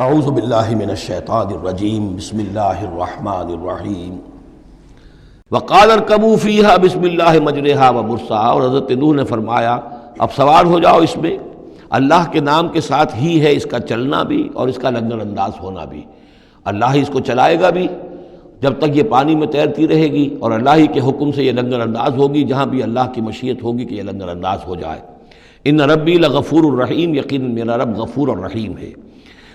اعوذ باللہ من الشیطان الرجیم بسم اللہ الرحمن الرحیم وقال ارکبوا فیہا بسم اللہ مجریہا ومرساہا، اور حضرت نوح نے فرمایا اب سوار ہو جاؤ اس میں، اللہ کے نام کے ساتھ ہی ہے اس کا چلنا بھی اور اس کا لنگر انداز ہونا بھی، اللہ ہی اس کو چلائے گا بھی جب تک یہ پانی میں تیرتی رہے گی، اور اللہ ہی کے حکم سے یہ لنگر انداز ہوگی جہاں بھی اللہ کی مشیت ہوگی کہ یہ لنگر انداز ہو جائے۔ ان ربی لغفور الرحیم، یقیناً میرا رب غفور اور رحیم ہے۔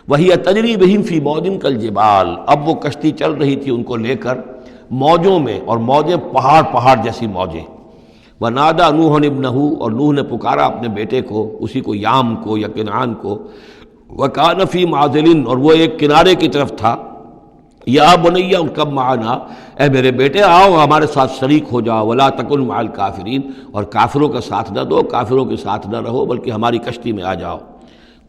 وہی تجری بہم فی موج کالجبال، اب وہ کشتی چل رہی تھی ان کو لے کر موجوں میں، اور موجیں پہاڑ جیسی موجیں۔ ونادى نوح ابنہ، اور نوح نے پکارا اپنے بیٹے کو، اسی کو یام کو یا کنعان کو، وکان فی معزل، اور وہ ایک کنارے کی طرف تھا، یا بنی ارکب معنا، اے میرے بیٹے آؤ ہمارے ساتھ شریک ہو جاؤ، ولا تکن مع الکافرین، اور کافروں کا ساتھ نہ دو، کافروں کے ساتھ نہ رہو بلکہ ہماری کشتی میں آ جاؤ۔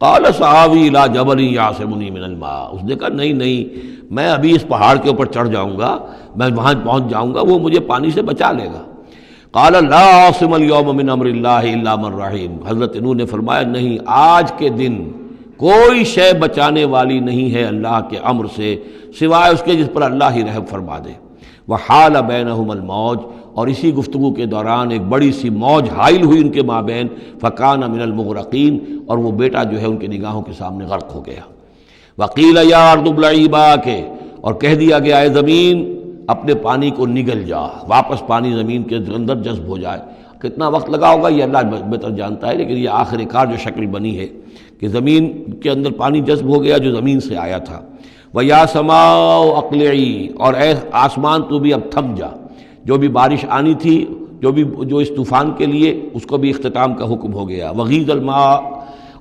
قال سآوی الی جبل یعصمنی من الماء، اس نے کہا نہیں میں ابھی اس پہاڑ کے اوپر چڑھ جاؤں گا، میں وہاں پہنچ جاؤں گا، وہ مجھے پانی سے بچا لے گا۔ قال لا عاصم اليوم من امر اللہ الا من رحم، حضرت نوح نے فرمایا نہیں، آج کے دن کوئی شے بچانے والی نہیں ہے اللہ کے امر سے سوائے اس کے جس پر اللہ ہی رحم فرما دے۔ وحال بینہم الموج، اور اسی گفتگو کے دوران ایک بڑی سی موج حائل ہوئی ان کے مابین، فکان من المغرقین، اور وہ بیٹا جو ہے ان کی نگاہوں کے سامنے غرق ہو گیا۔ وقیل یا ارض ابلعی ماءک، اور کہہ دیا گیا اے زمین اپنے پانی کو نگل جا، واپس پانی زمین کے اندر جذب ہو جائے۔ کتنا وقت لگا ہوگا یہ اللہ بہتر جانتا ہے، لیکن یہ آخر کار جو شکل بنی ہے کہ زمین کے اندر پانی جذب ہو گیا جو زمین سے آیا تھا۔ وَيَا سَمَاءُ أَقْلِعِي، اور اے آسمان تو بھی اب تھم جا، جو بھی بارش آنی تھی، جو اس طوفان کے لیے، اس کو بھی اختتام کا حکم ہو گیا۔ وَغِيضَ الْمَاءُ،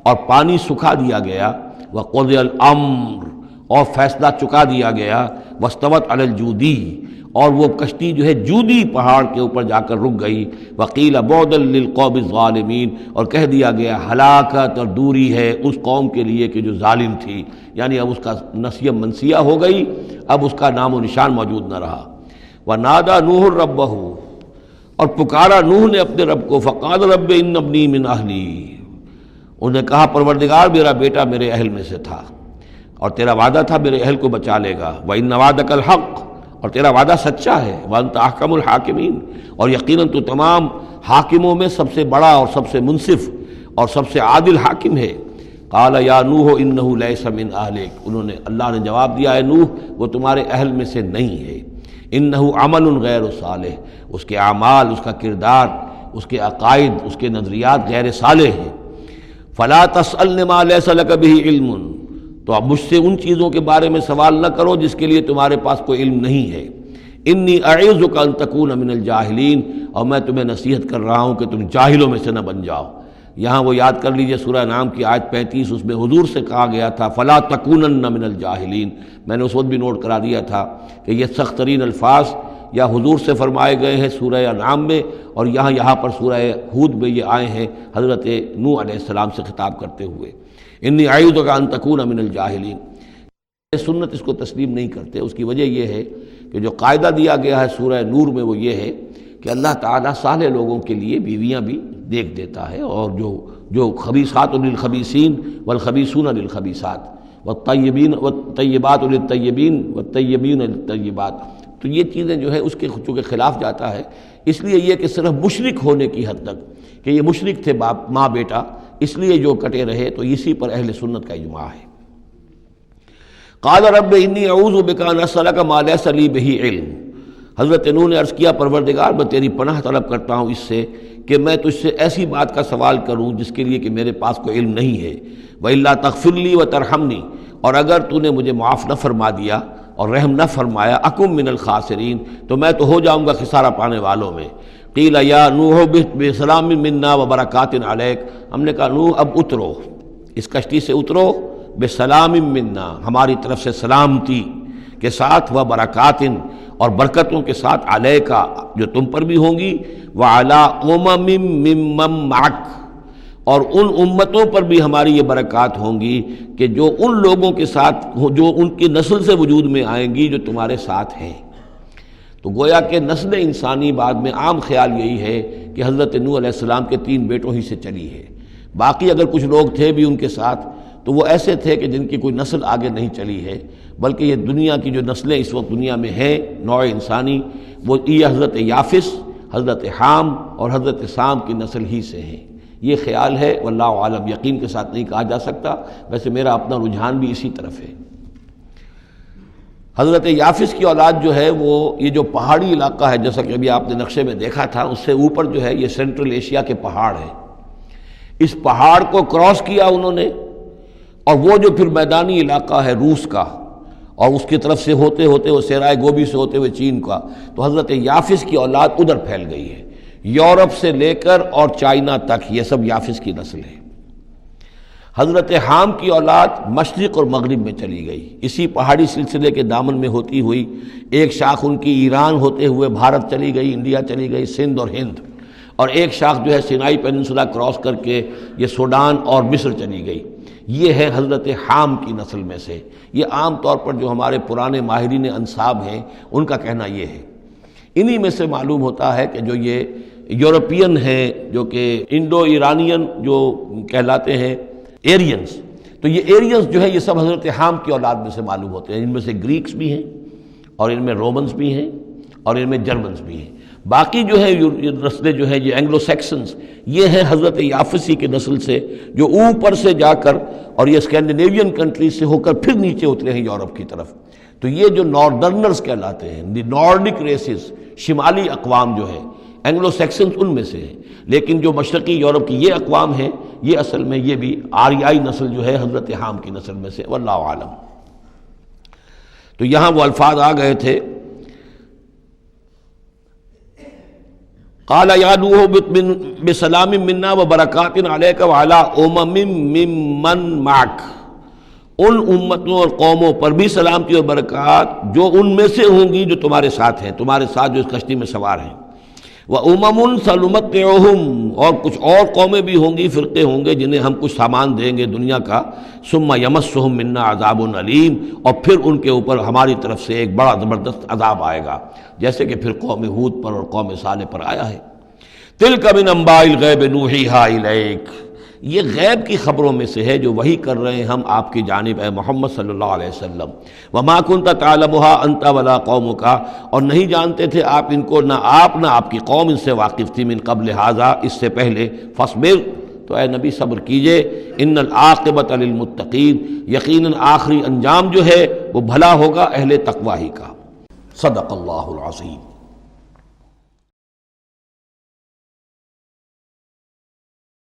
اور پانی سکھا دیا گیا۔ وَقُضِيَ الْأَمْرُ، اور فیصلہ چکا دیا گیا۔ وَاسْتَوَتْ عَلَى الْجُودِيِّ، اور وہ کشتی جو ہے جودی پہاڑ کے اوپر جا کر رک گئی۔ وَقِيلَ بُعْدًا لِلْقَوْمِ الظَّالِمِينَ، اور کہہ دیا گیا ہلاکت اور دوری ہے اس قوم کے لیے کہ جو ظالم تھی، یعنی اب اس کا نسیہ منسیہ ہو گئی، اب اس کا نام و نشان موجود نہ رہا۔ وَنَادَى نُوحٌ رَبَّهُ، اور پکارا نوح نے اپنے رب کو، فَقَالَ رَبِّ إِنَّ ابْنِي مِنْ أَهْلِي، انہوں نے کہا پروردگار میرا بیٹا میرے اہل میں سے تھا، اور تیرا وعدہ تھا میرے اہل کو بچا لے گا۔ وَإِنَّ وعدَكَ الْحَقُّ، اور تیرا وعدہ سچا ہے۔ وَأَنْتَ أَحْكَمُ الْحَاكِمِينَ، اور یقیناً تو تمام حاکموں میں سب سے بڑا اور سب سے منصف اور سب سے عادل حاکم ہے۔ قَالَ يَا نُوحُ إِنَّهُ لَيْسَ مِنْ أَهْلِكَ، اللہ نے جواب دیا، اے نوح وہ تمہارے اہل میں سے نہیں ہے۔ إِنَّهُ عَمَلٌ غَيْرُ صَالِحٌ، اس کے اعمال، اس کا کردار، اس کے عقائد، اس کے نظریات غیر صالح ہیں۔ فَلَا تَسْأَلْنِ مَا لَيْسَ لَكَ بِهِ عِلْمٌ، تو اب مجھ سے ان چیزوں کے بارے میں سوال نہ کرو جس کے لیے تمہارے پاس کوئی علم نہیں ہے۔ انی اعوذک ان تکون من الجاہلین، اور میں تمہیں نصیحت کر رہا ہوں کہ تم جاہلوں میں سے نہ بن جاؤ۔ یہاں وہ یاد کر لیجئے سورہ انعام کی آیت 35، اس میں حضور سے کہا گیا تھا فلا تکونن من الجاہلین، میں نے اس وقت بھی نوٹ کرا دیا تھا کہ یہ سخت ترین الفاظ یا حضور سے فرمائے گئے ہیں سورہ انعام میں، اور یہاں پر سورہ ہود میں یہ آئے ہیں حضرت نوح علیہ السلام سے خطاب کرتے ہوئے، انی اعوذک ان تکون من الجاہلین۔ سنت اس کو تسلیم نہیں کرتے، اس کی وجہ یہ ہے کہ جو قاعدہ دیا گیا ہے سورہ نور میں وہ یہ ہے کہ اللہ تعالیٰ صالح لوگوں کے لیے بیویاں بھی دیکھ دیتا ہے، اور جو خبیثات للخبیثین والخبیثون للخبیثات والطیبات للطیبین والطیبین للطیبات، تو یہ چیزیں جو ہے اس کے چونکہ خلاف جاتا ہے، اس لیے یہ کہ صرف مشرک ہونے کی حد تک کہ یہ مشرک تھے ماں بیٹا، اس لیے جو کٹے رہے، تو اسی پر اہل سنت کا اجماع ہے۔ قال رب انی اعوذ بک ان اسألک ما لیس لی بہ علم، حضرت نوح نے عرض کیا پروردگار میں تیری پناہ طلب کرتا ہوں اس سے کہ میں تجھ سے ایسی بات کا سوال کروں جس کے لیے کہ میرے پاس کوئی علم نہیں ہے۔ وَإِلَّا تَغْفِرْ لِي وَتَرْحَمْنِي، اور اگر تو نے مجھے معاف نہ فرما دیا اور رحم نہ فرمایا، اکم من الخاسرین، تو میں تو ہو جاؤں گا خسارہ پانے والوں میں۔ قیل یا نوح بسلام منا وبرکات علیک، ہم نے کہا نوح اب اترو، اس کشتی سے اترو، بسلام منا، ہماری طرف سے سلامتی کے ساتھ، و برکات، اور برکتوں کے ساتھ، علیکا، جو تم پر بھی ہوں گی، وعلی امم ممن معک، اور ان امتوں پر بھی ہماری یہ برکات ہوں گی کہ جو ان لوگوں کے ساتھ، جو ان کی نسل سے وجود میں آئیں گی جو تمہارے ساتھ ہیں۔ تو گویا کہ نسل انسانی بعد میں عام خیال یہی ہے کہ حضرت نوح علیہ السلام کے 3 بیٹوں ہی سے چلی ہے، باقی اگر کچھ لوگ تھے بھی ان کے ساتھ تو وہ ایسے تھے کہ جن کی کوئی نسل آگے نہیں چلی ہے، بلکہ یہ دنیا کی جو نسلیں اس وقت دنیا میں ہیں نوع انسانی، وہ یہ حضرت یافس، حضرت حام اور حضرت سام کی نسل ہی سے ہیں۔ یہ خیال ہے، واللہ عالم، یقین کے ساتھ نہیں کہا جا سکتا، ویسے میرا اپنا رجحان بھی اسی طرف ہے۔ حضرت یافس کی اولاد جو ہے وہ یہ جو پہاڑی علاقہ ہے، جیسا کہ ابھی آپ نے نقشے میں دیکھا تھا، اس سے اوپر جو ہے یہ سینٹرل ایشیا کے پہاڑ ہیں۔ اس پہاڑ کو کراس کیا انہوں نے، اور وہ جو پھر میدانی علاقہ ہے روس کا، اور اس کی طرف سے ہوتے ہوتے وہ صحرائے گوبی سے ہوتے ہوئے چین کا، تو حضرت یافس کی اولاد ادھر پھیل گئی ہے، یورپ سے لے کر اور چائنا تک، یہ سب یافس کی نسل ہے۔ حضرت حام کی اولاد مشرق اور مغرب میں چلی گئی، اسی پہاڑی سلسلے کے دامن میں ہوتی ہوئی، ایک شاخ ان کی ایران ہوتے ہوئے بھارت چلی گئی، انڈیا چلی گئی، سندھ اور ہند، اور ایک شاخ جو ہے سینائی پیننسولا کراس کر کے یہ سوڈان اور مصر چلی گئی۔ یہ ہے حضرت حام کی نسل میں سے۔ یہ عام طور پر جو ہمارے پرانے ماہرین انساب ہیں ان کا کہنا یہ ہے۔ انہی میں سے معلوم ہوتا ہے کہ جو یہ یورپین ہیں، جو کہ انڈو ایرانین جو کہلاتے ہیں ایرینز، تو یہ ایرینز جو ہے یہ سب حضرت حام کی اولاد میں سے معلوم ہوتے ہیں۔ ان میں سے گریکس بھی ہیں، اور ان میں رومنز بھی ہیں، اور ان میں جرمنز بھی ہیں۔ باقی جو ہے نسلیں جو ہیں یہ اینگلو سیکسنز، یہ ہیں حضرت یافسی کی نسل سے، جو اوپر سے جا کر اور یہ اسکینڈینیوین کنٹریز سے ہو کر پھر نیچے اترے ہیں یورپ کی طرف۔ تو یہ جو ناردرنرز کہلاتے ہیں، دی نارڈک ریسز، شمالی اقوام جو ہیں، اینگلو سیکسنز ان میں سے ہیں، لیکن جو مشرقی یورپ کی یہ اقوام ہیں، یہ اصل میں یہ بھی آریائی نسل جو ہے حضرت حام کی نسل میں سے، واللہ عالم۔ تو یہاں وہ الفاظ آ گئے تھے، قال یا نوح بسلام منا وبرکات علیک وعلی امم ممن معک، ان امتوں اور قوموں پر بھی سلامتی اور برکات جو ان میں سے ہوں گی جو تمہارے ساتھ ہیں، تمہارے ساتھ جو اس کشتی میں سوار ہیں۔ وَأُمَمٌ سَنُمَتِّعُهُمْ، اور کچھ اور قومیں بھی ہوں گی، فرقے ہوں گے جنہیں ہم کچھ سامان دیں گے دنیا کا، ثُمَّ يَمَسُّهُم مِّنَّا عَذَابٌ أَلِيمٌ، اور پھر ان کے اوپر ہماری طرف سے ایک بڑا زبردست عذاب آئے گا، جیسے کہ پھر قوم ہود پر اور قوم صالح پر آیا ہے۔ تِلْكَ مِنْ أَنْبَاءِ الْغَيْبِ نُوحِيهَا إِلَيْكَ، یہ غیب کی خبروں میں سے ہے جو وحی کر رہے ہیں ہم آپ کی جانب اے محمد صلی اللہ علیہ وسلم۔ وَمَا كُنْتَ تَعْلَمُهَا أَنْتَ وَلَا قَوْمُكَ، اور نہیں جانتے تھے آپ ان کو، نہ آپ نہ آپ کی قوم ان سے واقف تھی، من قبل ھذا، اس سے پہلے، فاصبر، تو اے نبی صبر کیجئے، ان العاقبۃ للمتقین، یقیناً آخری انجام جو ہے وہ بھلا ہوگا اہل تقوی ہی کا۔ صدق اللہ العظیم۔